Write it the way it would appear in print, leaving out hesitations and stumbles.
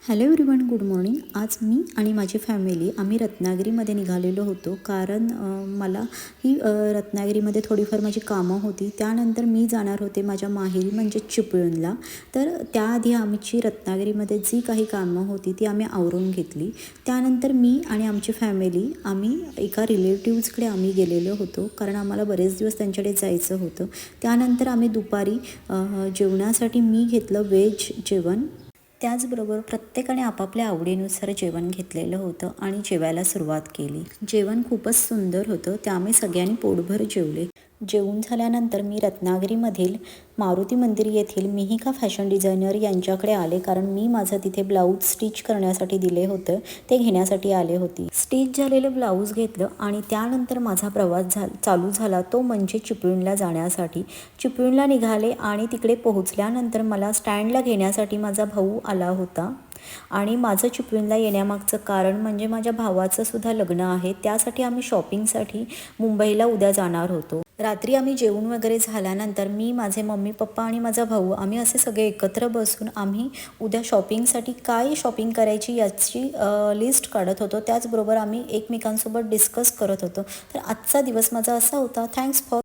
Hello everyone, good morning. आज मी आणि माझी फॅमिली आम्ही रत्नागिरीमध्ये निघालेलो होतो. कारण मला ही रत्नागिरीमध्ये थोडीफार माझी कामं होती. त्यानंतर मी जाणार होते माझ्या माहेरी म्हणजे चिपळूणला. तर त्याआधी आमची रत्नागिरीमध्ये जी काही कामं होती ती आम्ही आवरून घेतली. त्यानंतर मी आणि आमची फॅमिली आम्ही एका रिलेटिव्सकडे आम्ही गेलेलो होतो, कारण आम्हाला बरेच दिवस त्यांच्याकडे जायचं होतं. त्यानंतर आम्ही दुपारी जेवणासाठी मी घेतलं व्हेज जेवण. त्याचबरोबर प्रत्येकाने आपापल्या आवडीनुसार जेवण घेतलेलं होतं आणि जेवायला सुरुवात केली. जेवण खूपच सुंदर होतं, त्यामुळे सगळ्यांनी पोटभर जेवले. जेवून झाल्यानंतर मी रत्नागिरीमधील मारुती मंदिर येथील मिहिका फॅशन डिझायनर यांच्याकडे आले, कारण मी माझं तिथे ब्लाऊज स्टिच करण्यासाठी दिले होतं, ते घेण्यासाठी आले होते. स्टिच झालेलं ब्लाऊज घेतलं आणि त्यानंतर माझा प्रवास चालू झाला, तो म्हणजे चिपळूणला जाण्यासाठी. चिपळूणला निघाले आणि तिकडे पोहोचल्यानंतर मला स्टँडला घेण्यासाठी माझा भाऊ आला होता. आणि माझं चिपळूणला येण्यामागचं कारण म्हणजे माझ्या भावाचं सुद्धा लग्न आहे, त्यासाठी आम्ही शॉपिंगसाठी मुंबईला उद्या जाणार होतो. रात्री आम्ही जेवण वगैरे झाल्यानंतर मी, माझे मम्मी पप्पा आणि माझा भाऊ आम्ही असे सगळे एकत्र बसून आम्ही उद्या शॉपिंगसाठी काय शॉपिंग करायची याची लिस्ट काढत होतो. त्याचबरोबर आम्ही एकमेकांसोबत डिस्कस करत होतो. तर आजचा दिवस माझा असा होता. Thanks for